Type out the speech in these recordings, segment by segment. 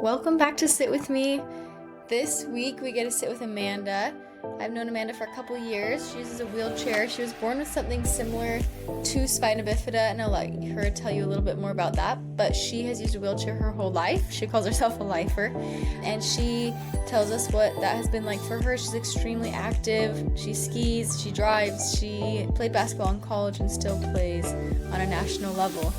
Welcome back to Sit With Me. This week we get to sit with Amanda. I've known Amanda for a couple years. She uses a wheelchair. She was born with something similar to spina bifida, and I'll let her tell you a little bit more about that. But she has used a wheelchair her whole life. She calls herself a lifer, and she tells us what that has been like for her. She's extremely active. She skis, she drives, she played basketball in college and still plays on a national level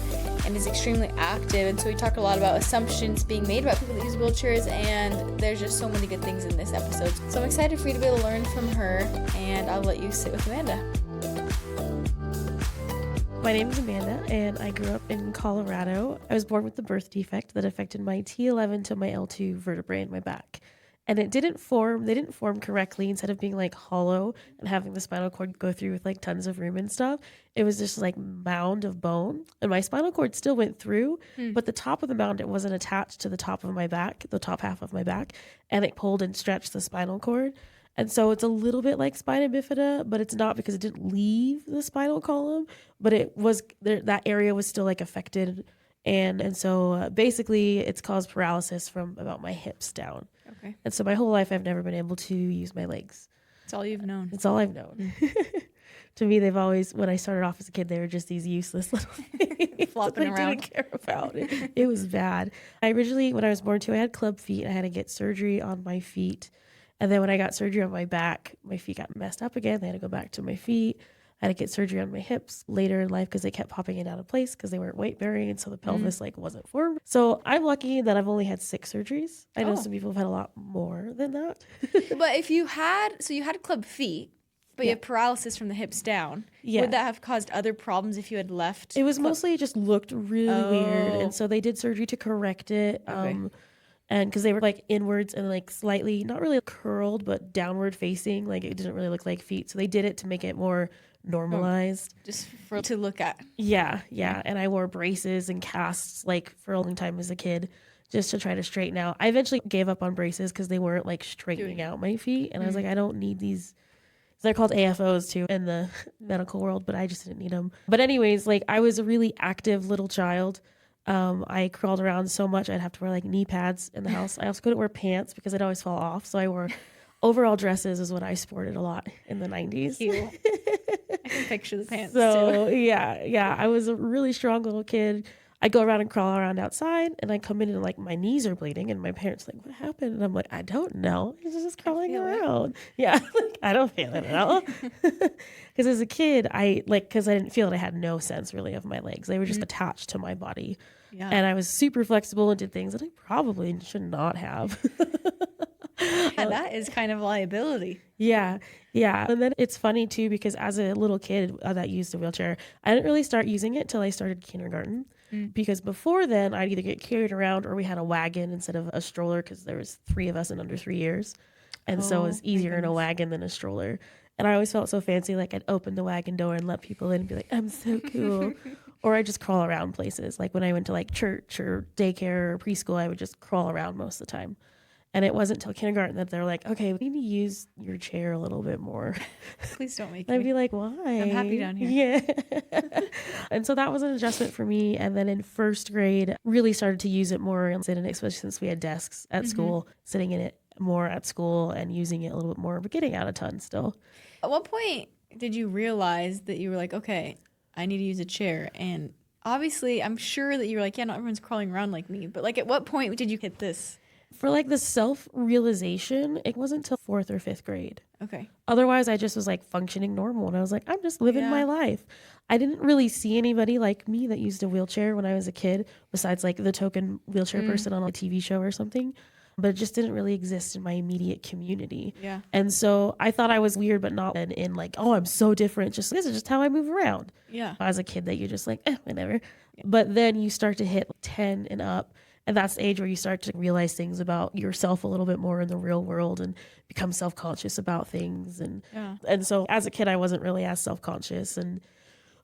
and is extremely active. And so we talk a lot about assumptions being made about people that use wheelchairs, and there's just so many good things in this episode. So I'm excited for you to be able to learn from her, and I'll let you sit with Amanda. My name is Amanda, and I grew up in Colorado. I was born with the birth defect that affected my T11 to my L2 vertebrae in my back. And they didn't form correctly. Instead of being like hollow and having the spinal cord go through with like tons of room and stuff, it was just like mound of bone. And my spinal cord still went through, but the top of the mound, it wasn't attached to the top of my back, the top half of my back, and it pulled and stretched the spinal cord. And so it's a little bit like spina bifida, but it's not because it didn't leave the spinal column, but it was that area was still like affected. And so basically it's caused paralysis from about my hips down. Okay. And so my whole life I've never been able to use my legs. That's all you've known. It's all I've known. To me, they've always, when I started off as a kid, they were just these useless little things Flopping that I around. didn't care about. It was bad. I originally, when I was born too, I had club feet. I had to get surgery on my feet. And then when I got surgery on my back, my feet got messed up again. They had to go back to my feet. I had to get surgery on my hips later in life because they kept popping in out of place because they weren't weight bearing, and so the pelvis wasn't formed. So I'm lucky that I've only had 6 surgeries. I know some people have had a lot more than that. But if you had club feet, but you had paralysis from the hips down, would that have caused other problems if you had left? It was mostly just looked really weird, and so they did surgery to correct it. And because they were like inwards and like slightly, not really curled, but downward facing, like it didn't really look like feet. So they did it to make it more normalized. Just to look at. Yeah. And I wore braces and casts like for a long time as a kid just to try to straighten out. I eventually gave up on braces because they weren't like straightening out my feet. And I was like, I don't need these. They're called AFOs too in the medical world, but I just didn't need them. But anyways, like I was a really active little child. I crawled around so much I'd have to wear like knee pads in the house. I also couldn't wear pants because I'd always fall off. So I wore overall dresses is what I sported a lot in the 90s. Cute. I can picture the pants So too. yeah. I was a really strong little kid. I'd go around and crawl around outside, and I'd come in and like my knees are bleeding, and my parents like, what happened? And I'm like, I don't know. I was just crawling around. Yeah, like, I don't feel it at all. Because as a kid, because I didn't feel it, I had no sense really of my legs. They were just attached to my body. Yeah. And I was super flexible and did things that I probably should not have. Yeah, that is kind of liability. Yeah. And then it's funny too, because as a little kid that used a wheelchair, I didn't really start using it till I started kindergarten. Because before then I'd either get carried around or we had a wagon instead of a stroller because there was 3 of us in under 3 years. And so it was easier in a wagon than a stroller. And I always felt so fancy, like I'd open the wagon door and let people in and be like, I'm so cool. Or I'd just crawl around places. Like when I went to like church or daycare or preschool, I would just crawl around most of the time. And it wasn't until kindergarten that they're like, okay, we need to use your chair a little bit more. Please don't make me. I'd be like, why? I'm happy down here. Yeah. And so that was an adjustment for me. And then in first grade, really started to use it more, especially since we had desks at school, sitting in it more at school and using it a little bit more, but getting out a ton still. At what point did you realize that you were like, okay, I need to use a chair? And obviously, I'm sure that you were like, yeah, not everyone's crawling around like me. But like, at what point did you hit this? For like the self-realization, it wasn't till 4th or 5th grade. Okay. Otherwise, I just was like functioning normal. And I was like, I'm just living my life. I didn't really see anybody like me that used a wheelchair when I was a kid, besides like the token wheelchair person on a TV show or something. But it just didn't really exist in my immediate community. Yeah. And so I thought I was weird, but not in like, oh, I'm so different. Just this is just how I move around. Yeah. As a kid that you're just like, whatever. Yeah. But then you start to hit 10 and up. And that's the age where you start to realize things about yourself a little bit more in the real world and become self-conscious about things. And so as a kid, I wasn't really as self-conscious and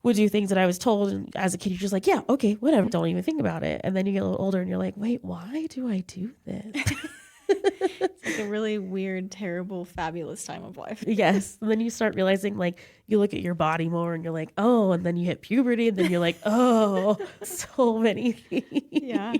would do things that I was told. And as a kid, you're just like, yeah, okay, whatever. Don't even think about it. And then you get a little older and you're like, wait, why do I do this? It's like a really weird, terrible, fabulous time of life. Yes. And then you start realizing, like, you look at your body more and you're like, oh, and then you hit puberty and then you're like, oh, so many things. Yeah.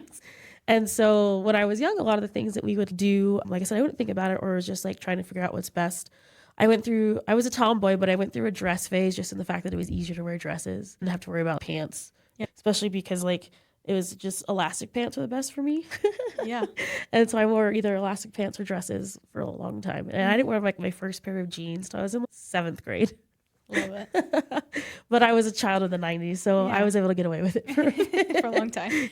And so when I was young, a lot of the things that we would do, like I said, I wouldn't think about it, or was just like trying to figure out what's best. I was a tomboy, but I went through a dress phase just in the fact that it was easier to wear dresses and have to worry about pants, especially because like it was just elastic pants were the best for me. Yeah. And so I wore either elastic pants or dresses for a long time. And I didn't wear like my first pair of jeans until I was in 7th grade. Love it. But I was a child of the 90s, so I was able to get away with it for a long time.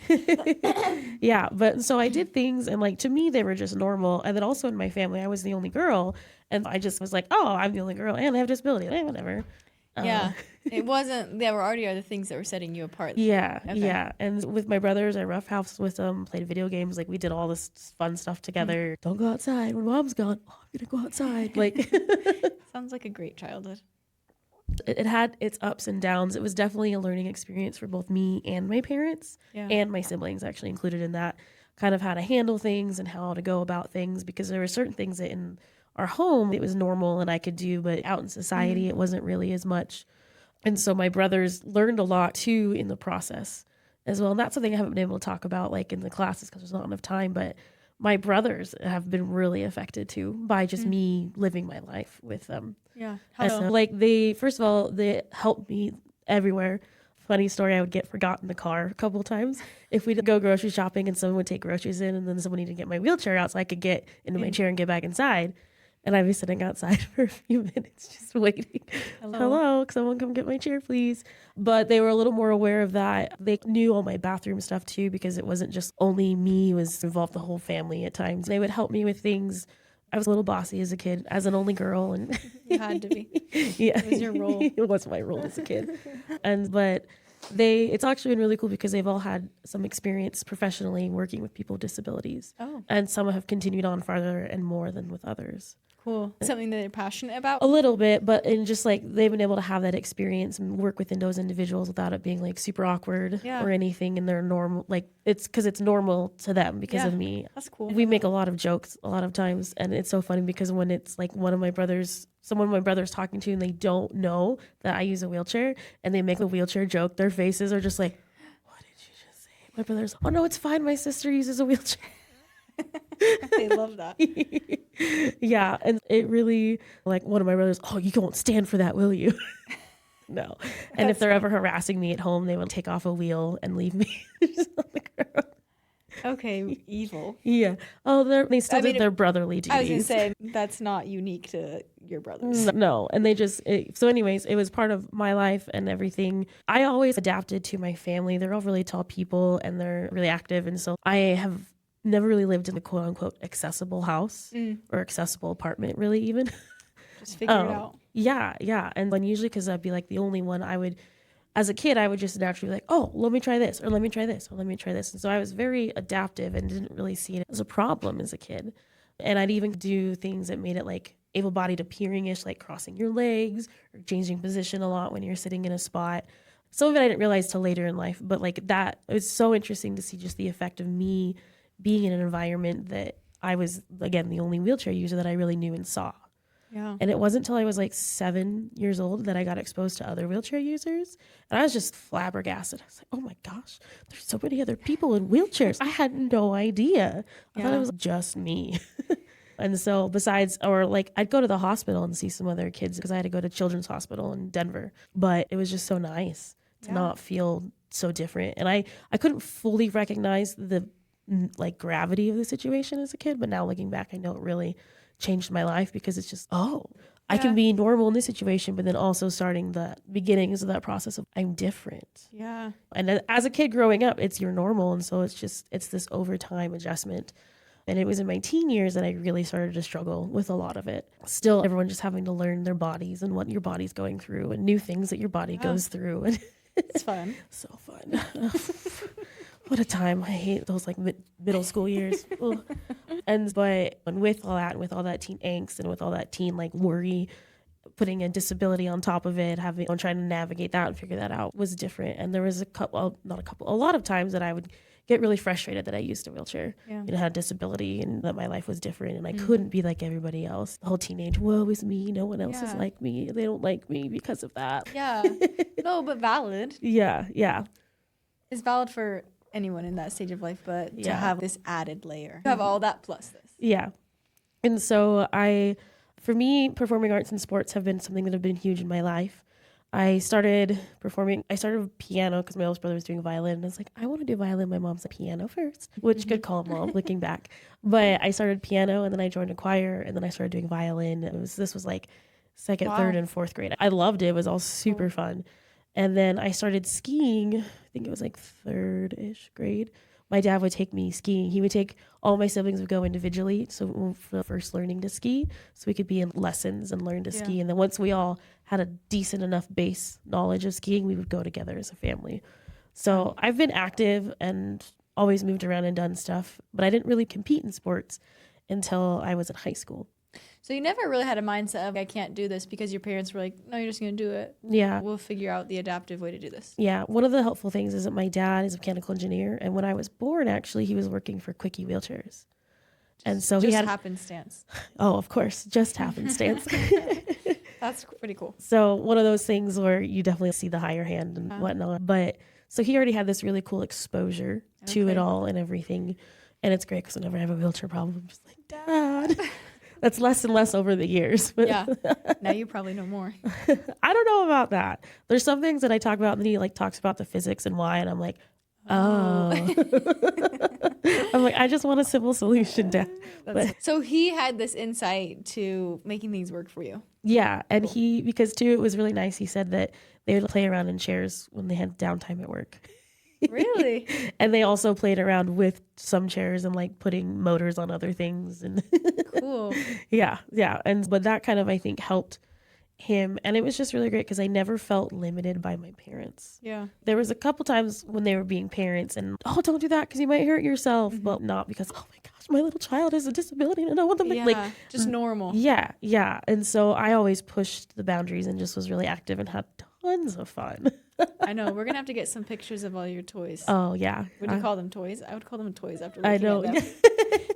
Yeah, but so I did things, and like to me they were just normal. And then also in my family I was the only girl, and I just was like, oh, I'm the only girl and I have disability, whatever. Yeah. It wasn't, there were already other things that were setting you apart. Yeah. Okay. Yeah. And with my brothers, I roughhoused with them, played video games. Like we did all this fun stuff together. Don't go outside when mom's gone. Oh, I'm gonna go outside. Like Sounds like a great childhood. it had its ups and downs. It was definitely a learning experience for both me and my parents, and my siblings actually included in that, kind of how to handle things and how to go about things, because there were certain things that in our home it was normal and I could do, but out in society it wasn't really as much. And so my brothers learned a lot too in the process as well. And that's something I haven't been able to talk about like in the classes because there's not enough time, but my brothers have been really affected too by just me living my life with them. Yeah. And so, like first of all, they helped me everywhere. Funny story, I would get forgotten in the car a couple of times. If we'd go grocery shopping and someone would take groceries in and then someone needed to get my wheelchair out so I could get into my chair and get back inside. And I'd be sitting outside for a few minutes just waiting. Hello, someone come get my chair, please. But they were a little more aware of that. They knew all my bathroom stuff too, because it wasn't just only me, it was involved the whole family at times. They would help me with things. I was a little bossy as a kid, as an only girl. And You had to be. Yeah. It was your role. It was my role as a kid. But it's actually been really cool because they've all had some experience professionally working with people with disabilities. Oh. And some have continued on farther and more than with others. Cool. Something that they're passionate about? A little bit, but in just like they've been able to have that experience and work within those individuals without it being like super awkward or anything. In their normal, like it's because it's normal to them because of me. That's cool. We make a lot of jokes a lot of times, and it's so funny because when it's like someone my brother's talking to and they don't know that I use a wheelchair and they make a wheelchair joke, their faces are just like, what did you just say? My brother's, oh no, it's fine. My sister uses a wheelchair. They love that. Yeah, and it really, like one of my brothers, oh, you won't stand for that, will you? No. And if they're ever harassing me at home, they will take off a wheel and leave me just on the ground. Okay, evil. Yeah. Oh, they still did their brotherly duties. I was going to say, that's not unique to your brothers. No. And so anyways, it was part of my life and everything. I always adapted to my family. They're all really tall people and they're really active. And so I have never really lived in a quote unquote accessible house or accessible apartment, really, even. Just figure it out. Yeah. And then usually, because I'd be like the only one, as a kid, I would just naturally be like, oh, let me try this, or let me try this, or let me try this. And so I was very adaptive and didn't really see it as a problem as a kid. And I'd even do things that made it like able-bodied appearing-ish, like crossing your legs or changing position a lot when you're sitting in a spot. Some of it I didn't realize till later in life, but like that, it was so interesting to see just the effect of me being in an environment that I was, again, the only wheelchair user that I really knew and saw. Yeah. And it wasn't until I was like 7 years old that I got exposed to other wheelchair users. And I was just flabbergasted. I was like, oh my gosh, there's so many other people in wheelchairs. I had no idea. I thought it was just me. And so I'd go to the hospital and see some other kids because I had to go to Children's Hospital in Denver. But it was just so nice to not feel so different. And I couldn't fully recognize the like gravity of the situation as a kid, but now looking back, I know it really changed my life because it's just, I can be normal in this situation, but then also starting the beginnings of that process of I'm different. Yeah. And then as a kid growing up, it's your normal. And so it's this overtime adjustment. And it was in my teen years that I really started to struggle with a lot of it. Still, everyone just having to learn their bodies and what your body's going through and new things that your body goes through. And it's fun. So fun. What a time. I hate those like middle school years. And with all that teen angst and with all that teen like worry, putting a disability on top of it, trying to navigate that and figure that out was different. And there was a lot of times that I would get really frustrated that I used a wheelchair, had a disability and that my life was different and I couldn't be like everybody else. The whole teenage, woe is me, no one else is like me. They don't like me because of that. Yeah. No, but valid. Yeah. It's valid for anyone in that stage of life, but to Yeah. have this added layer, to have all that plus this. Yeah. And so for me, performing arts and sports have been something that have been huge in my life. I started piano because my oldest brother was doing violin. And I was like, I want to do violin. My mom said piano first, which good call, Mom, looking back. But I started piano and then I joined a choir and then I started doing violin. This was like second, Wow. third, and fourth grade. I loved it. It was all super fun. And then I started skiing. I think it was like third-ish grade. My dad would take me skiing. He would take all my siblings would go individually. So for first learning to ski, so we could be in lessons and learn to ski. And then once we all had a decent enough base knowledge of skiing, we would go together as a family. So I've been active and always moved around and done stuff, but I didn't really compete in sports until I was in high school. So you never really had a mindset of, I can't do this, because your parents were like, no, you're just going to do it. Yeah. We'll figure out the adaptive way to do this. Yeah. One of the helpful things is that my dad is a mechanical engineer. And when I was born, actually, he was working for Quickie Wheelchairs. And so just he had happenstance. Oh, of course, just happenstance. That's pretty cool. So one of those things where you definitely see the higher hand and whatnot. But so he already had this really cool exposure to it all and everything. And it's great because whenever I have a wheelchair problem, I'm just like, Dad. That's less and less over the years. But Yeah. Now you probably know more. I don't know about that. There's some things that I talk about and then he like talks about the physics and why. And I'm like, oh. I'm like, I just want a simple solution, Dad. So he had this insight to making things work for you. Yeah. And because too, it was really nice. He said that they would play around in chairs when they had downtime at work. Really? And they also played around with some chairs and like putting motors on other things. And Cool. yeah. But that kind of, I think, helped him. And it was just really great because I never felt limited by my parents. Yeah. There was a couple times when they were being parents and, oh, don't do that because you might hurt yourself. But not because, oh my gosh, my little child has a disability and I don't want them to, like, just normal. Yeah. And so I always pushed the boundaries and just was really active and had tons of fun. I know. We're going to have to get some pictures of all your toys. Oh, yeah. Would you call them toys? I would call them toys after I looking know. at them.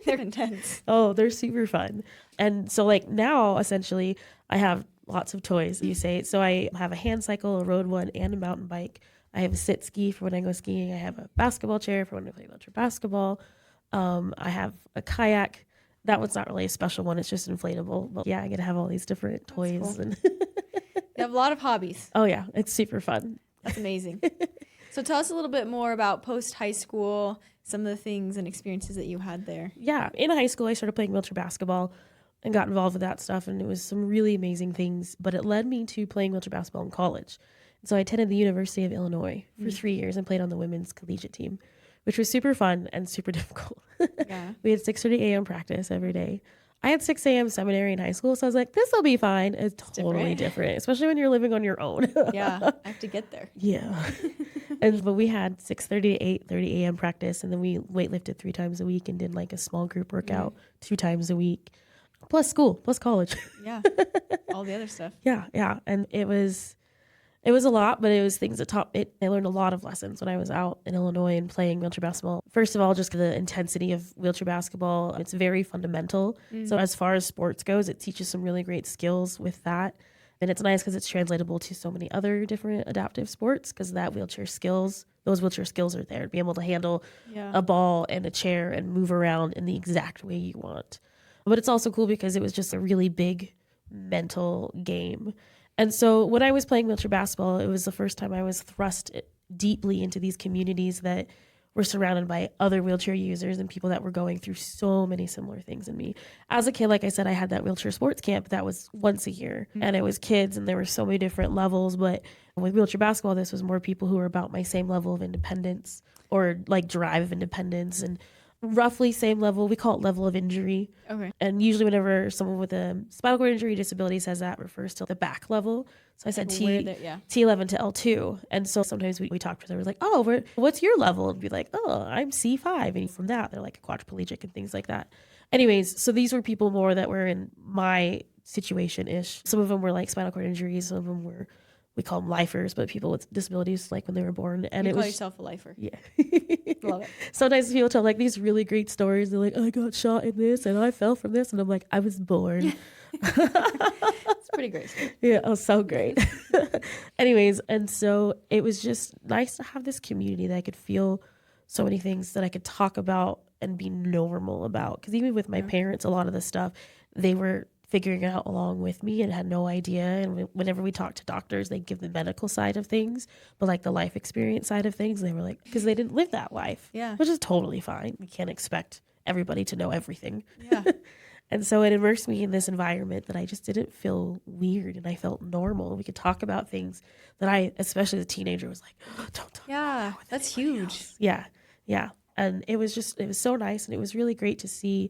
They're intense. Oh, they're super fun. And so like now, essentially, I have lots of toys, you say. So I have a hand cycle, a road one, and a mountain bike. I have a sit ski for when I go skiing. I have a basketball chair for when I play wheelchair basketball. I have a kayak. That one's not really a special one. It's just inflatable. But yeah, I get to have all these different toys. Cool. And You have a lot of hobbies. oh, yeah, it's super fun. That's amazing. So tell us a little bit more about post-high school, some of the things and experiences that you had there. Yeah, in high school, I started playing wheelchair basketball and got involved with that stuff. And it was some really amazing things. But it led me to playing wheelchair basketball in college. So I attended the University of Illinois for 3 years and played on the women's collegiate team, which was super fun and super difficult. Yeah. We had 6:30 a.m. practice every day. I had 6 a.m. seminary in high school, so I was like, this will be fine. It's totally different, especially when you're living on your own. Yeah, I have to get there. Yeah. But we had 6:30 to 8:30 a.m. practice, and then we weightlifted 3 times a week and did like a small group workout 2 times a week, plus school, plus college. Yeah, all the other stuff. Yeah. And it was a lot, but it was things that taught it. I learned a lot of lessons when I was out in Illinois and playing wheelchair basketball. First of all, just the intensity of wheelchair basketball. It's very fundamental. So as far as sports goes, it teaches some really great skills with that. And it's nice because it's translatable to so many other different adaptive sports because those wheelchair skills are there to be able to handle a ball and a chair and move around in the exact way you want. But it's also cool because it was just a really big mental game. And so when I was playing wheelchair basketball, it was the first time I was thrust deeply into these communities that were surrounded by other wheelchair users and people that were going through so many similar things in me. As a kid, like I said, I had that wheelchair sports camp that was once a year and it was kids and there were so many different levels. But with wheelchair basketball, this was more people who were about my same level of independence or like drive of independence and roughly same level. We call it level of injury. Okay. And usually whenever someone with a spinal cord injury disability says that, refers to the back level. So I said T11 to L2. And so sometimes we talk to them, we're like, oh, what's your level? And be like, oh, I'm C5. And from that, they're like a quadriplegic and things like that. Anyways, so these were people more that were in my situation-ish. Some of them were like spinal cord injuries. Some of them were, we call them lifers, but people with disabilities like when they were born. And you call yourself a lifer. Yeah. Love it. Sometimes people tell like these really great stories. They're like, I got shot in this and I fell from this. And I'm like, I was born. It's pretty great story. Yeah, oh, so great. Anyways, and so it was just nice to have this community that I could feel so many things that I could talk about and be normal about. Because even with my parents, a lot of the stuff they were figuring out along with me and had no idea. And whenever we talked to doctors, they'd give the medical side of things, but like the life experience side of things, they were like, because they didn't live that life, which is totally fine. We can't expect everybody to know everything. Yeah. And so it immersed me in this environment that I just didn't feel weird, and I felt normal. We could talk about things that I, especially as a teenager, was like, oh, don't talk Yeah, that's huge. else. Yeah. And it was so nice, and it was really great to see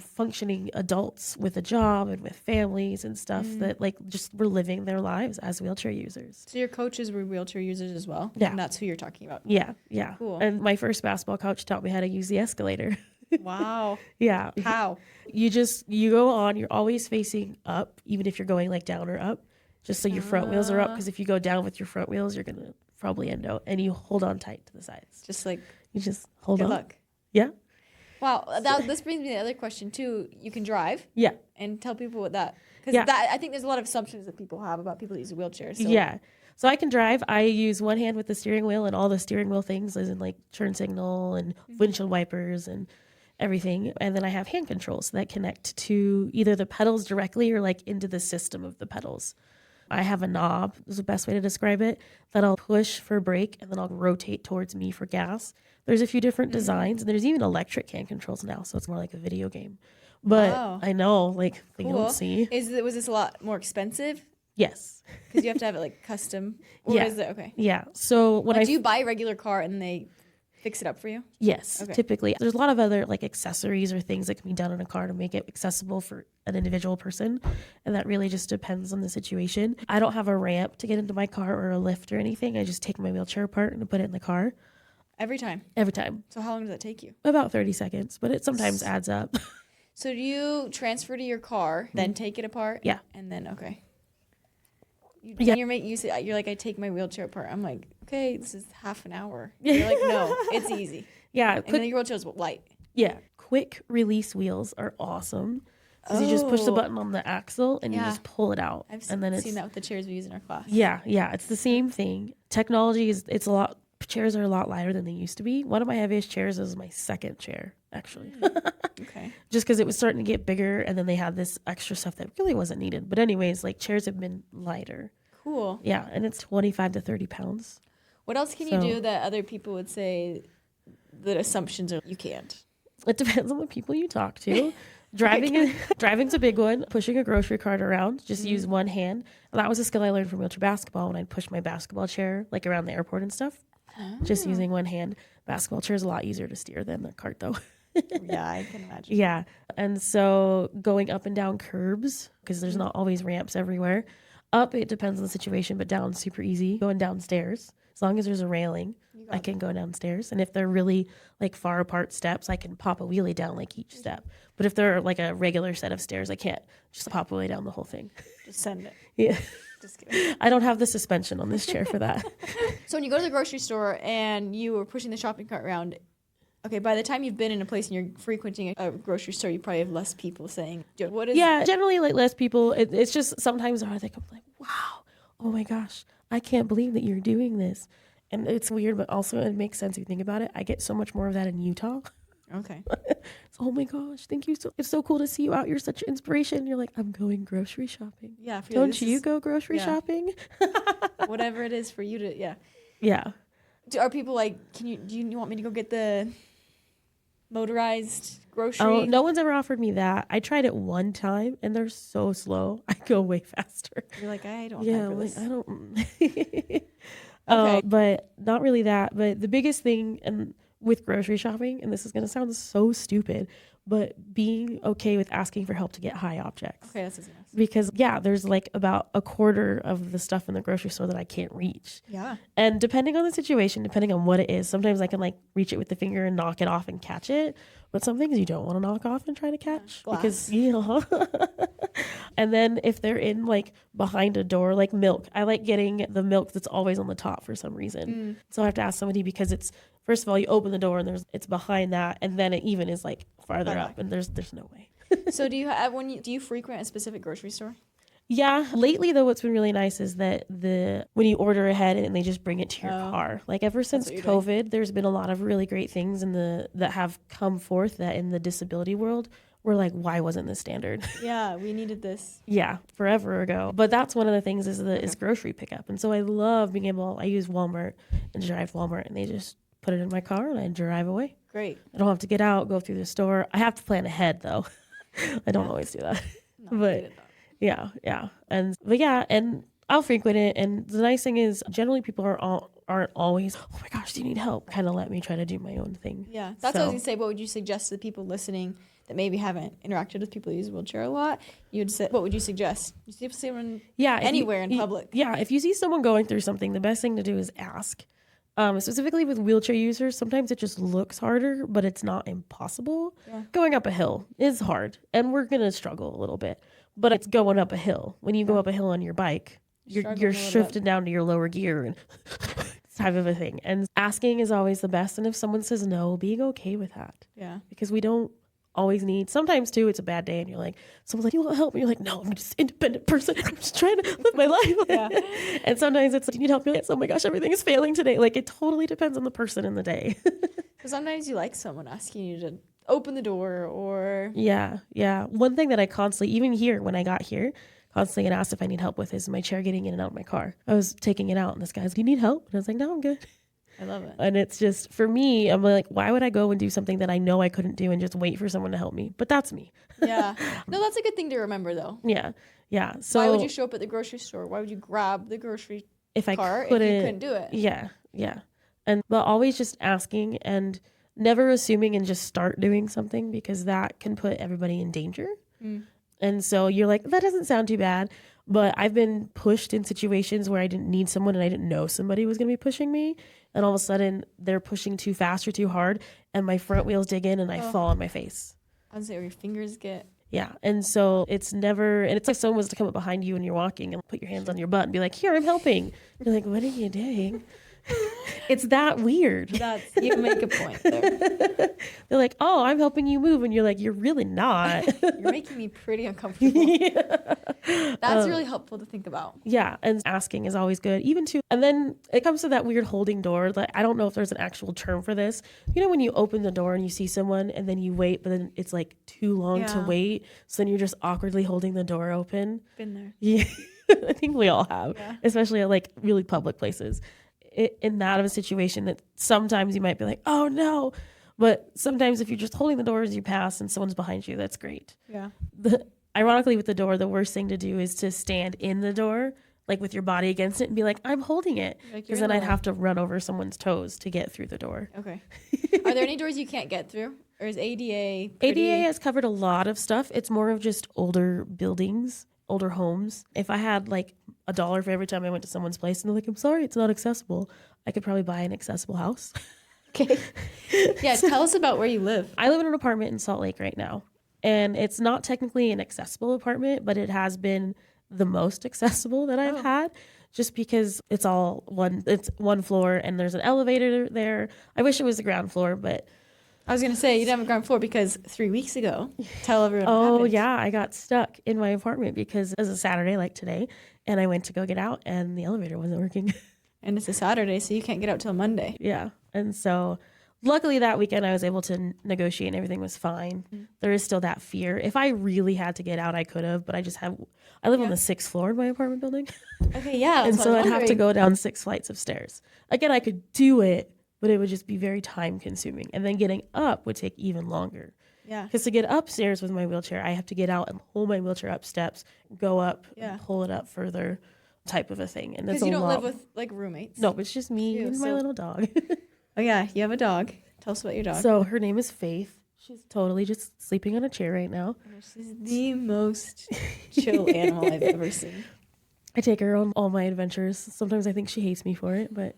functioning adults with a job and with families and stuff that like just were living their lives as wheelchair users. So your coaches were wheelchair users as well? Yeah. And that's who you're talking about? Yeah. Cool. And my first basketball coach taught me how to use the escalator. Wow. Yeah. How? You go on, you're always facing up, even if you're going like down or up, just so your front wheels are up. Because if you go down with your front wheels, you're going to probably end out, and you hold on tight to the sides. Just like, You just hold on. good luck. Yeah. Wow. This brings me to the other question too. You can drive? Yeah. And tell people what that, because Yeah. I think there's a lot of assumptions that people have about people that use a wheelchair. So. Yeah. So I can drive. I use one hand with the steering wheel, and all the steering wheel things, as in like turn signal and windshield wipers and everything. And then I have hand controls that connect to either the pedals directly or like into the system of the pedals. I have a knob, is the best way to describe it, that I'll push for brake, and then I'll rotate towards me for gas. There's a few different designs, and there's even electric hand controls now, so it's more like a video game. But Wow. I know, like, they Cool. don't see. Was this a lot more expensive? Yes. Because you have to have it like custom? Or Yeah. is it, okay. Yeah. So when Like, do you buy a regular car and they fix it up for you? Yes, Okay. typically. There's a lot of other like accessories or things that can be done in a car to make it accessible for an individual person. And that really just depends on the situation. I don't have a ramp to get into my car or a lift or anything. I just take my wheelchair apart and put it in the car Every time? every time. So how long does that take you? About 30 seconds, but it sometimes adds up. So do you transfer to your car, then take it apart? Yeah. And then, okay. Yeah. You're like, I take my wheelchair apart. I'm like, okay, this is half an hour. You're like, no, it's easy. Yeah, And then your wheelchair's light. quick release wheels are awesome. Because you just push the button on the axle and you Yeah. just pull it out. I've and then seen that with the chairs we use in our class. Yeah, it's the same thing. Technology it's a lot. Chairs are a lot lighter than they used to be. One of my heaviest chairs is my second chair, actually. Okay. Just because it was starting to get bigger, and then they had this extra stuff that really wasn't needed. But anyways, like chairs have been lighter. Cool. Yeah, and it's 25 to 30 pounds. What else can you do that other people would say that assumptions are you can't? It depends on the people you talk to. Driving's a big one. Pushing a grocery cart around, just use one hand. That was a skill I learned from wheelchair basketball when I'd push my basketball chair like around the airport and stuff. Just using one hand. Basketball chair is a lot easier to steer than the cart though. Yeah, I can imagine. Yeah. And so going up and down curbs, because there's not always ramps everywhere. Up, it depends on the situation, but down, super easy. Going downstairs, as long as there's a railing, I can go downstairs. And if they're really like far apart steps, I can pop a wheelie down like each step. But if they're like a regular set of stairs, I can't just pop a wheelie down the whole thing. Just send it. Yeah. Just kidding. I don't have the suspension on this chair for that. So when you go to the grocery store and you were pushing the shopping cart around, okay, by the time you've been in a place and you're frequenting a grocery store, you probably have less people saying, what is Yeah, generally like less people. It's just sometimes I think I'm like, wow, oh my gosh, I can't believe that you're doing this. And it's weird, but also it makes sense if you think about it. I get so much more of that in Utah. Okay. Oh my gosh, thank you. It's so cool to see you out. You're such inspiration. You're like, I'm going grocery shopping. Yeah. Don't you go grocery shopping? Whatever it is for you to, yeah. Yeah. Are people like, do you want me to go get the motorized grocery? Oh, no one's ever offered me that. I tried it one time and they're so slow. I go way faster. You're like, I don't have time for this. I don't. Okay. But not really that. But the biggest thing and with grocery shopping, and this is going to sound so stupid, but being okay with asking for help to get high objects. Okay, that's nice. Because, there's like about a quarter of the stuff in the grocery store that I can't reach. Yeah. And depending on the situation, depending on what it is, sometimes I can like reach it with the finger and knock it off and catch it. But some things you don't want to knock off and try to catch. Glass. Because, and then if they're in like behind a door, like milk, I like getting the milk that's always on the top for some reason. So I have to ask somebody because it's, first of all, you open the door and it's behind that. And then it even is like farther up and there's no way. So do you frequent a specific grocery store? Yeah. Lately, though, what's been really nice is that when you order ahead and they just bring it to your car. Like ever since what you're doing. COVID, there's been a lot of really great things that have come forth that in the disability world, we're like, why wasn't this standard? Yeah, we needed this. Yeah, forever ago. But that's one of the things is grocery pickup. And so I love being able, I use Walmart and drive Walmart and they just put it in my car and I drive away. Great. I don't have to get out, go through the store. I have to plan ahead though. I don't always do that. No, But yeah. And I'll frequent it. And the nice thing is generally people aren't always, oh my gosh, do you need help? Kind of let me try to do my own thing. Yeah, that's what I was going to say. What would you suggest to the people listening that maybe haven't interacted with people who use a wheelchair a lot? You'd say, what would you suggest? You see someone anywhere in public. Yeah, if you see someone going through something, the best thing to do is ask. Specifically with wheelchair users, sometimes it just looks harder, but it's not impossible. Yeah. Going up a hill is hard, and we're going to struggle a little bit, but it's going up a hill. When you go up a hill on your bike, you're shifted down to your lower gear and type of a thing. And asking is always the best. And if someone says no, being okay with that. Yeah. Because we don't always need, sometimes too, it's a bad day and you're like, someone's like, you want help? And you're like, no, I'm just an independent person. I'm just trying to live my life. Yeah. And sometimes it's like, you need help? You're like, oh my gosh, everything is failing today. Like it totally depends on the person in the day. Because sometimes you like someone asking you to open the door or. Yeah. One thing that I constantly, even here, when I got here, constantly get asked if I need help with is my chair getting in and out of my car. I was taking it out and this guy's, do you need help? And I was like, no, I'm good. I love it. And it's just, for me, I'm like, why would I go and do something that I know I couldn't do and just wait for someone to help me? But that's me. Yeah. No, that's a good thing to remember though. Yeah. So why would you show up at the grocery store? Why would you grab the grocery cart if you couldn't do it? Yeah. But always just asking and never assuming and just start doing something because that can put everybody in danger. And so you're like, that doesn't sound too bad. But I've been pushed in situations where I didn't need someone and I didn't know somebody was going to be pushing me. And all of a sudden they're pushing too fast or too hard and my front wheels dig in and I fall on my face. I'd say where your fingers get. Yeah. And so it's never, and it's like someone was to come up behind you and you're walking and put your hands on your butt and be like, here, I'm helping. You're like, what are you doing? It's that weird. You make a point there. They're like, oh, I'm helping you move. And you're like, you're really not. You're making me pretty uncomfortable. That's really helpful to think about. Yeah. And asking is always good. Even to, and then it comes to that weird holding door. Like, I don't know if there's an actual term for this. You know, when you open the door and you see someone and then you wait, but then it's like too long to wait. So then you're just awkwardly holding the door open. Been there. Yeah. I think we all have, especially at like really public places. In that of a situation that sometimes you might be like, oh no. But sometimes if you're just holding the door as you pass and someone's behind you, that's great. Yeah. Ironically, with the door, the worst thing to do is to stand in the door, like with your body against it and be like, I'm holding it. Because then I'd have to run over someone's toes to get through the door. Okay. Are there any doors you can't get through? Or is ADA ADA has covered a lot of stuff. It's more of just older buildings, older homes. If I had like $1 for every time I went to someone's place and they're like, I'm sorry, it's not accessible, I could probably buy an accessible house. Okay. Yeah, tell us about where you live. I live in an apartment in Salt Lake right now. And it's not technically an accessible apartment, but it has been the most accessible that I've had just because it's one floor and there's an elevator there. I wish it was the ground floor, but I was going to say, you didn't have a ground floor because 3 weeks ago, tell everyone what happened. Yeah, I got stuck in my apartment because it was a Saturday like today, and I went to go get out, and the elevator wasn't working. And it's a Saturday, so you can't get out till Monday. Yeah, and so luckily that weekend I was able to negotiate and everything was fine. There is still that fear. If I really had to get out, I could have, but I live on the 6th floor in my apartment building. Okay, yeah. And so I'd have to go down 6 flights of stairs. Again, I could do it, but it would just be very time consuming. And then getting up would take even longer. Yeah. Because to get upstairs with my wheelchair, I have to get out and pull my wheelchair up steps, go up, and pull it up further, type of a thing. And because you don't live with like roommates. No, it's just me and my little dog. Oh yeah, you have a dog. Tell us about your dog. So her name is Faith. She's totally just sleeping on a chair right now. She's the most chill animal I've ever seen. I take her on all my adventures. Sometimes I think she hates me for it, but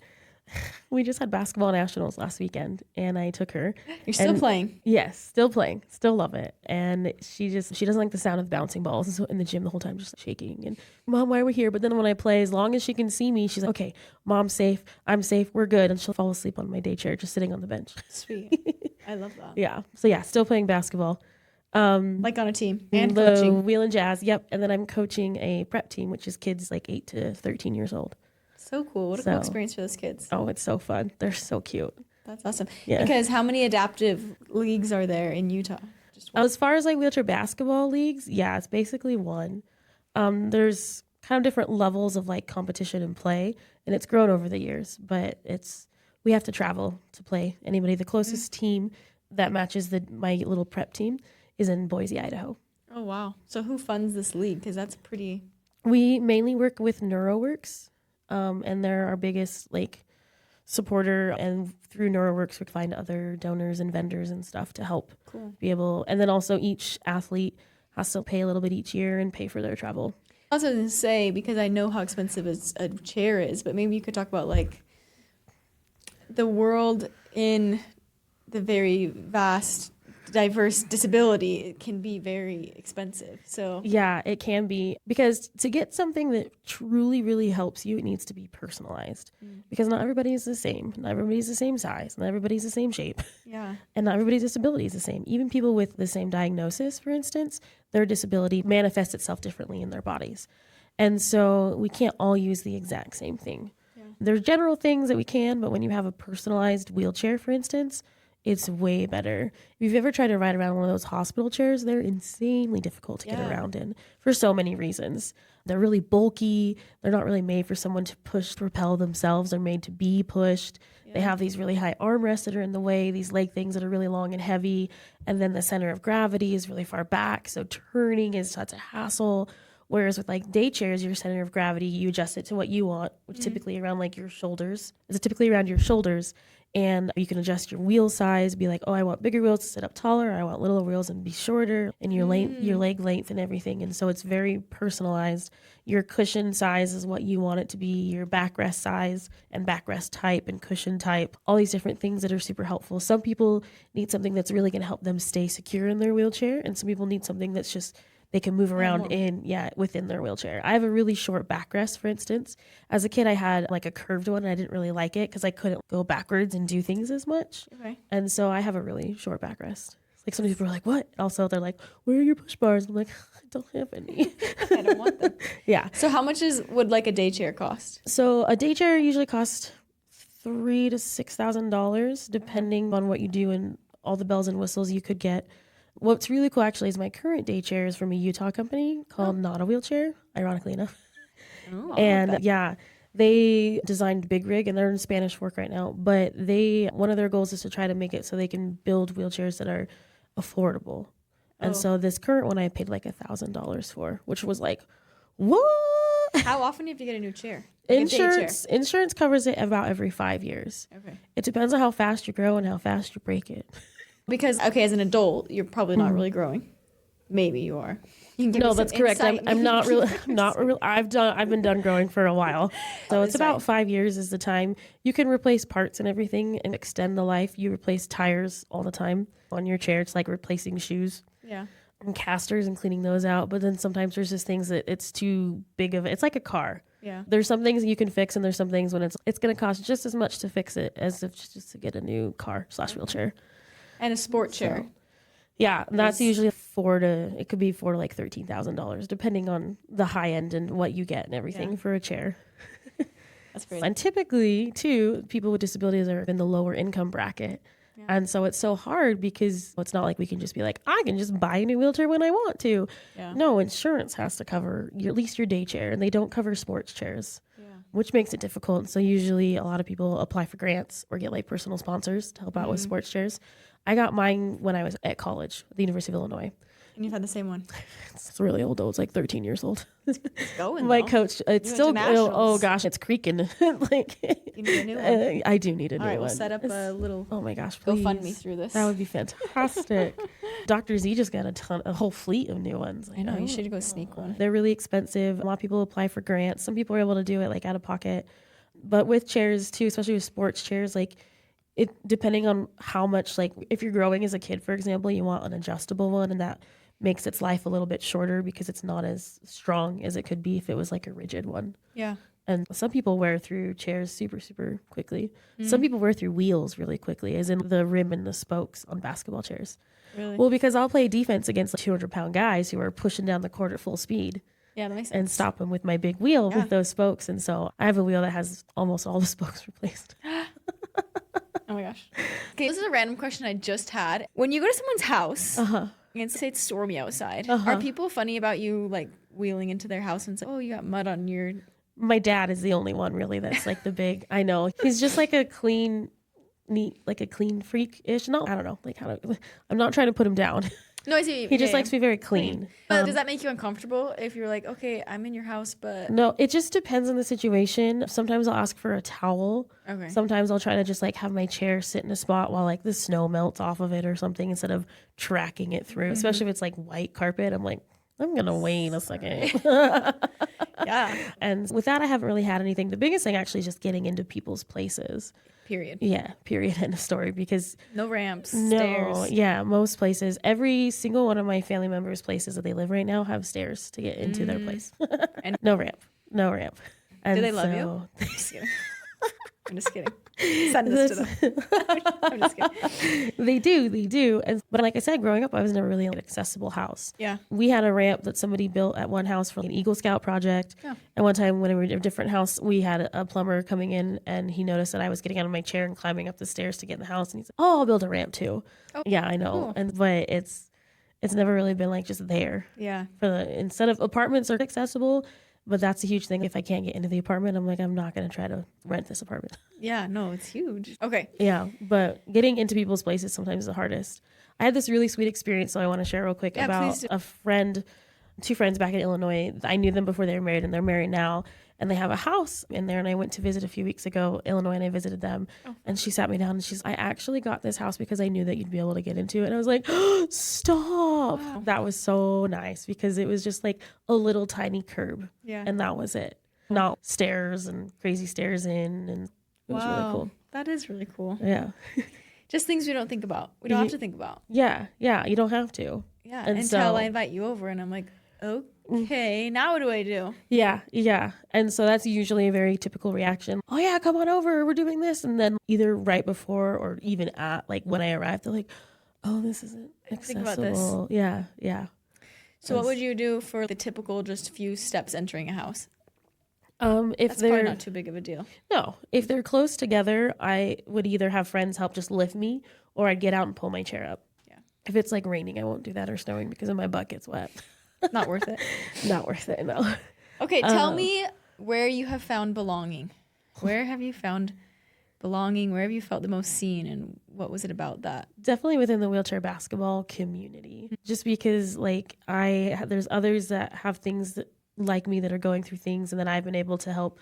we just had basketball nationals last weekend and I took her. You're still playing? Yes, still playing. Still love it. And she doesn't like the sound of bouncing balls. And so in the gym the whole time just shaking and Mom, why are we here? But then when I play, as long as she can see me, she's like, okay, Mom's safe. I'm safe. We're good. And she'll fall asleep on my day chair just sitting on the bench. Sweet. I love that. Yeah. So yeah, still playing basketball. Like on a team and The coaching. Wheel and Jazz, yep. And then I'm coaching a prep team, which is kids like 8 to 13 years old. So cool. What a cool experience for those kids. Oh, it's so fun. They're so cute. That's awesome. Yeah. Because how many adaptive leagues are there in Utah? Just one. As far as like wheelchair basketball leagues, yeah, it's basically one. There's kind of different levels of like competition and play, and it's grown over the years, but we have to travel to play. The closest team that matches my little prep team is in Boise, Idaho. Oh, wow. So who funds this league? Because that's pretty... We mainly work with NeuroWorks, and they're our biggest like supporter. And through NeuroWorks, we find other donors and vendors and stuff to help be able. And then also each athlete has to pay a little bit each year and pay for their travel. I was going to say, because I know how expensive a chair is, but maybe you could talk about like the world in the very vast, diverse disability. It can be very expensive. So yeah, it can be, because to get something that truly, really helps you, it needs to be personalized, because not everybody is the same. Not everybody's the same size. Not everybody's the same shape. Yeah. And not everybody's disability is the same. Even people with the same diagnosis, for instance, their disability manifests itself differently in their bodies. And so we can't all use the exact same thing. Yeah. There's general things that we can, but when you have a personalized wheelchair, for instance, it's way better. If you've ever tried to ride around one of those hospital chairs, they're insanely difficult to get around in for so many reasons. They're really bulky. They're not really made for someone to push, propel themselves. They're made to be pushed. Yeah. They have these really high armrests that are in the way, these leg things that are really long and heavy. And then the center of gravity is really far back. So turning is such a hassle. Whereas with like day chairs, your center of gravity, you adjust it to what you want, which typically around like your shoulders. It's typically around your shoulders. And you can adjust your wheel size, be like, oh, I want bigger wheels to sit up taller. I want little wheels and be shorter, and your leg length and everything. And so it's very personalized. Your cushion size is what you want it to be, your backrest size and backrest type and cushion type, all these different things that are super helpful. Some people need something that's really going to help them stay secure in their wheelchair. And some people need something that's just they can move around within their wheelchair. I have a really short backrest, for instance. As a kid, I had like a curved one, and I didn't really like it because I couldn't go backwards and do things as much. Okay. And so I have a really short backrest. Like some people are like, what? Also, they're like, where are your push bars? I'm like, I don't have any. I don't want them. Yeah. So how much would like a day chair cost? So a day chair usually costs $3,000 to $6,000, depending on what you do and all the bells and whistles you could get. What's really cool, actually, is my current day chair is from a Utah company called Not a Wheelchair, ironically enough. Oh, and yeah, they designed Big Rig, and they're in Spanish fork right now. But one of their goals is to try to make it so they can build wheelchairs that are affordable. And so this current one I paid like $1,000 for, which was like, what? How often do you have to get a new chair? Like insurance covers it about every 5 years. Okay. It depends on how fast you grow and how fast you break it. Because, okay, as an adult, you're probably not really growing. Maybe you are. No, that's correct. I'm not really. I've been done growing for a while, so it's about 5 years is the time. You can replace parts and everything and extend the life. You replace tires all the time on your chair. It's like replacing shoes. Yeah. And casters and cleaning those out. But then sometimes there's just things that it's too big of. It's like a car. Yeah. There's some things you can fix, and there's some things when it's going to cost just as much to fix it as if just to get a new car / wheelchair. And a sport chair. Yeah, that's usually it could be $4,000 to like $13,000, depending on the high end and what you get and everything for a chair. That's great. And typically, too, people with disabilities are in the lower income bracket. Yeah. And so it's so hard because it's not like we can just be like, I can just buy a new wheelchair when I want to. Yeah. No, insurance has to cover at least your day chair, and they don't cover sports chairs. Which makes it difficult. So usually a lot of people apply for grants or get like personal sponsors to help out with sports chairs. I got mine when I was at college at the University of Illinois. And you've had the same one? It's really old though. It's like 13 years old. It's going My coach, it's still, oh gosh, it's creaking. Like, you need a new one? I do need a new one. All right, we'll set up a little oh my gosh, please. GoFundMe through this. That would be fantastic. Dr. Z just got a whole fleet of new ones. I know, you should go sneak one. They're really expensive. A lot of people apply for grants. Some people are able to do it like out of pocket. But with chairs too, especially with sports chairs, like it depending on how much, like if you're growing as a kid, for example, you want an adjustable one, and that makes its life a little bit shorter because it's not as strong as it could be if it was like a rigid one. Yeah. And some people wear through chairs super, super quickly. Some people wear through wheels really quickly, as in the rim and the spokes on basketball chairs. Really? Well, because I'll play defense against 200-pound guys who are pushing down the court at full speed Yeah, that makes sense. and stop them with my big wheel with those spokes. And so I have a wheel that has almost all the spokes replaced. Oh my gosh. Okay, this is a random question I just had. When you go to someone's house, and say it's stormy outside, are people funny about you like wheeling into their house and say, "Oh, you got mud on your"? My dad is the only one really that's like the big. I know he's just like a clean, neat, like a clean freak-ish. No, I don't know. Like how to. I'm not trying to put him down. No, I see. He just likes to be very clean. But does that make you uncomfortable if you're like, okay, I'm in your house, but No, it just depends on the situation. Sometimes I'll ask for a towel. okay, Sometimes I'll try to just like have my chair sit in a spot while like the snow melts off of it or something instead of tracking it through. Especially if it's like white carpet. I'm like, I'm going to wait a second. yeah, And with that, I haven't really had anything. The biggest thing actually is just getting into people's places. period. Yeah, period, end of story. Because No ramps, no, stairs. yeah, most places, every single one of my family members' places that they live right now have stairs to get into their place. And- no ramp. And Do they love you? I'm just kidding. I'm just kidding. Send this to them. I'm just kidding. They do. But like I said, growing up, I was never really in an accessible house. Yeah. We had a ramp that somebody built at one house for an Eagle Scout project. Yeah. And one time when we were in a different house, we had a plumber coming in and he noticed that I was getting out of my chair and climbing up the stairs to get in the house. And he's like, "Oh, I'll build a ramp too." Oh, yeah, I know. cool. But it's never really been like just there. Yeah. Instead of apartments are accessible, but that's a huge thing. If I can't get into the apartment, I'm like, I'm not going to try to rent this apartment. Yeah. No, it's huge. Okay. Yeah, but getting into people's places sometimes is the hardest. I had this really sweet experience, so I want to share real quick Yeah, about please do. a friend, two friends back in Illinois. I knew them before they were married, and they're married now. And they have a house in there, and I went to visit a few weeks ago, Illinois, and I visited them. Oh. And she sat me down, and I actually got this house because I knew that you'd be able to get into it. And I was like, oh, stop. Wow. That was so nice because it was just like a little tiny curb, Yeah. and that was it. Not stairs and crazy stairs in, and it was really cool. That is really cool. Yeah. Just things we don't think about. We don't have to think about. Yeah, you don't have to. Yeah. And Until so- I invite you over and I'm like, okay, now what do I do? Yeah. And so that's usually a very typical reaction. Oh yeah, come on over, we're doing this. And then either right before or even at like when I arrive, they're like, oh, this isn't Think about this. accessible. Yeah. So what would you do for the typical just few steps entering a house? If That's probably they're not too big of a deal. no, if they're close together, I would either have friends help just lift me or I'd get out and pull my chair up. Yeah. If it's like raining, I won't do that, or snowing because then my butt gets wet. Not worth it. Not worth it, no. Okay, tell me where you have found belonging. Where have you found belonging? Where have you felt the most seen, and what was it about that? Definitely within the wheelchair basketball community, just because like there's others that have things that, like me, that are going through things, and then I've been able to help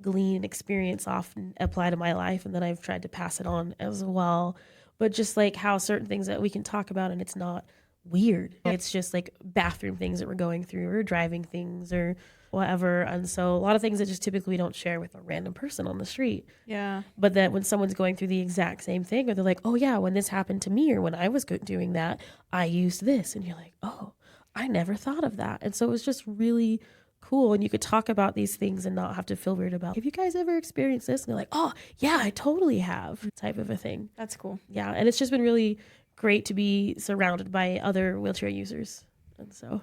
glean experience off and apply to my life, and then I've tried to pass it on as well. But just like how certain things that we can talk about and it's not weird. It's just like bathroom things that we're going through or driving things or whatever. And so a lot of things that just typically we don't share with a random person on the street. Yeah. But that when someone's going through the exact same thing, or they're like, oh yeah, when this happened to me, or when I was doing that, I used this. And you're like, oh, I never thought of that. And so it was just really cool. And you could talk about these things and not have to feel weird about, have you guys ever experienced this? And they're like, oh yeah, I totally have, type of a thing. That's cool. Yeah. And it's just been really great to be surrounded by other wheelchair users. And so,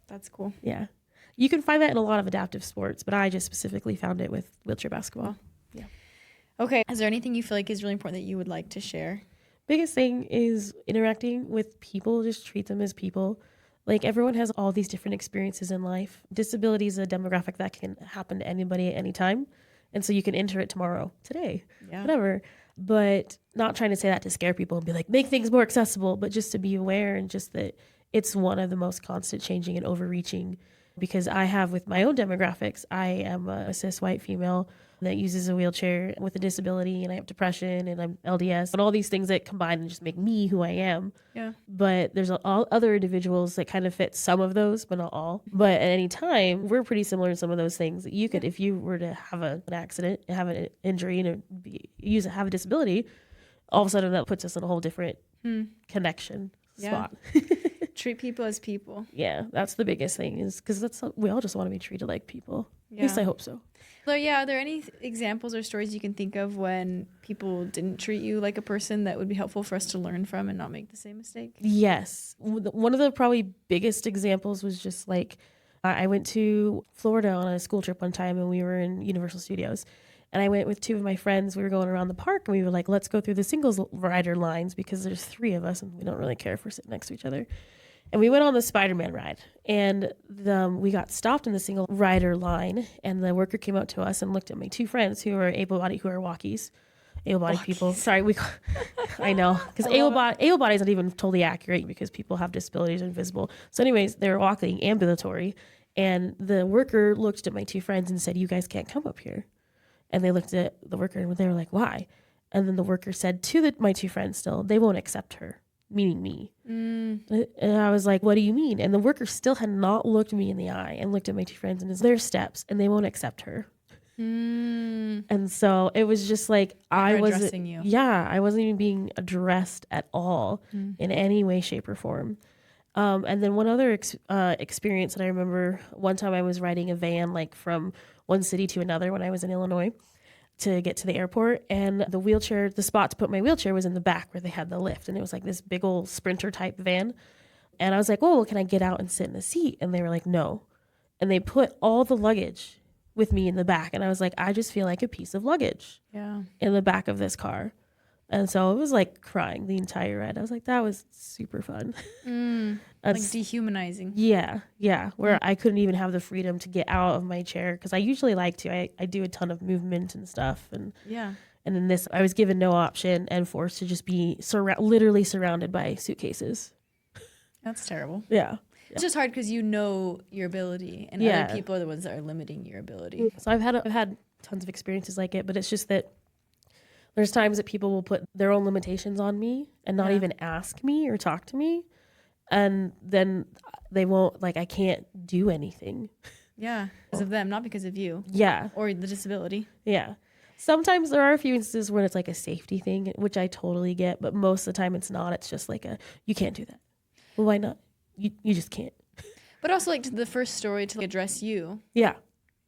That's cool. yeah, you can find that in a lot of adaptive sports, but I just specifically found it with wheelchair basketball. Yeah. Okay. Is there anything you feel like is really important that you would like to share? Biggest thing is interacting with people. Just treat them as people. Like everyone has all these different experiences in life. Disability is a demographic that can happen to anybody at any time. And so you can enter it tomorrow, today, Yeah. whatever. But not trying to say that to scare people and be like, make things more accessible, but just to be aware, and just that it's one of the most constant changing and overreaching. Because I have, with my own demographics, I am a cis white female that uses a wheelchair with a disability, and I have depression, and I'm LDS, and all these things that combine and just make me who I am. Yeah. But there's all other individuals that kind of fit some of those, but not all. But at any time, we're pretty similar in some of those things. That you could, if you were to have an accident, have an injury, and have a disability, all of a sudden that puts us in a whole different connection spot. Treat people as people. Yeah, that's the biggest thing, is because we all just want to be treated like people. At least I hope so. So yeah, are there any examples or stories you can think of when people didn't treat you like a person that would be helpful for us to learn from and not make the same mistake? Yes. One of the probably biggest examples was just like, I went to Florida on a school trip one time and we were in Universal Studios. And I went with two of my friends. We were going around the park and we were like, let's go through the singles rider lines because there's three of us and we don't really care if we're sitting next to each other. And we went on the Spider-Man ride and we got stopped in the single rider line and the worker came up to us and looked at my two friends who are able-bodied, who are able-bodied people. Sorry, I know, because able-bodied is not even totally accurate because people have disabilities invisible. So anyways, they were walking ambulatory and the worker looked at my two friends and said, you guys can't come up here. And they looked at the worker and they were like, why? And then the worker said to my two friends still, they won't accept her, meaning me. And I was like, what do you mean? And the worker still had not looked me in the eye and looked at my two friends and it's their steps and they won't accept her. And so it was just like, I wasn't even being addressed at all in any way, shape or form. And then one other experience that I remember, one time I was riding a van like from one city to another when I was in Illinois to get to the airport, and the spot to put my wheelchair was in the back where they had the lift, and it was like this big old Sprinter type van. And I was like, well, can I get out and sit in the seat? And they were like, no. And they put all the luggage with me in the back, and I was like, I just feel like a piece of luggage in the back of this car. And so it was like crying the entire ride. I was like, that was super fun. Like dehumanizing. Yeah. Where I couldn't even have the freedom to get out of my chair because I usually like to. I do a ton of movement and stuff. And in this, I was given no option and forced to just be literally surrounded by suitcases. That's terrible. Yeah. It's just hard because you know your ability and other people are the ones that are limiting your ability. So I've had tons of experiences like it, but it's just that there's times that people will put their own limitations on me and not even ask me or talk to me. And then they won't, like, I can't do anything. Yeah. Because of them, not because of you. Yeah. Or the disability. Yeah. Sometimes there are a few instances when it's like a safety thing, which I totally get. But most of the time it's not. It's just like you can't do that. Well, why not? You just can't. But also like the first story to address you. Yeah.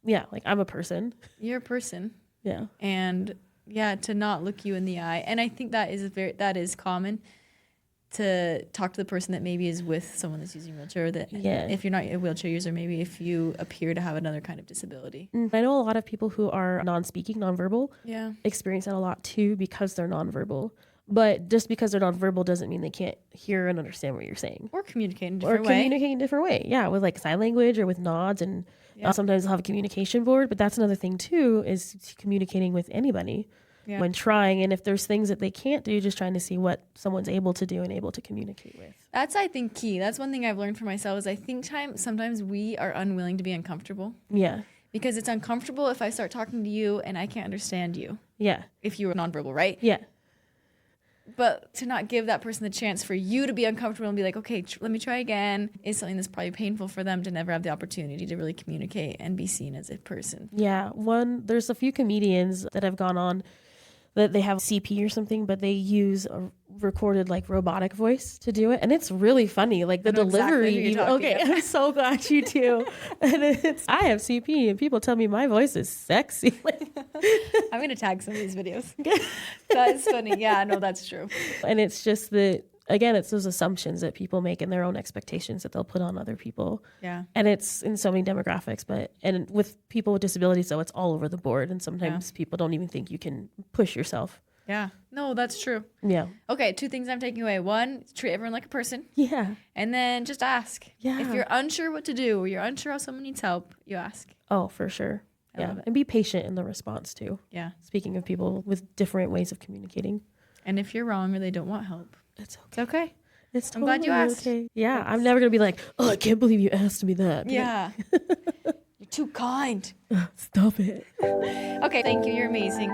Yeah. Like I'm a person. You're a person. Yeah. And to not look you in the eye. And I think that is common to talk to the person that maybe is with someone that's using a wheelchair, that if you're not a wheelchair user, maybe if you appear to have another kind of disability. I know a lot of people who are non-speaking, nonverbal, experience that a lot too because they're nonverbal. But just because they're nonverbal doesn't mean they can't hear and understand what you're saying. Or communicate in a different way. Communicate in a different way. Yeah, with like sign language or with nods. And sometimes they'll have a communication board. But that's another thing too, is communicating with anybody when trying. And if there's things that they can't do, just trying to see what someone's able to do and able to communicate with. That's, I think, key. That's one thing I've learned for myself is I think sometimes we are unwilling to be uncomfortable. Yeah. Because it's uncomfortable if I start talking to you and I can't understand you. Yeah. If you were nonverbal, right? Yeah. But to not give that person the chance for you to be uncomfortable and be like, okay, let me try again, is something that's probably painful for them to never have the opportunity to really communicate and be seen as a person. Yeah. There's a few comedians that have gone on that they have CP or something, but they use a recorded like robotic voice to do it. And it's really funny. Like the delivery. Exactly I'm so glad you do. And I have CP and people tell me my voice is sexy. I'm going to tag some of these videos. That's funny. Yeah, no, that's true. And it's just that, again, it's those assumptions that people make and their own expectations that they'll put on other people. Yeah. And it's in so many demographics, and with people with disabilities, so it's all over the board. And sometimes people don't even think you can push yourself. Yeah. No, that's true. Yeah. Okay, 2 things I'm taking away. 1, treat everyone like a person. Yeah. And then just ask. Yeah. If you're unsure what to do or you're unsure how someone needs help, you ask. Oh, for sure. Yeah. And be patient in the response too. Yeah. Speaking of people with different ways of communicating. And if you're wrong or they don't want help, it's okay. It's okay. It's totally I'm glad you asked. Okay. Yeah. I'm never going to be like, oh, I can't believe you asked me that. Yeah. You're too kind. Stop it. Okay. Thank you. You're amazing.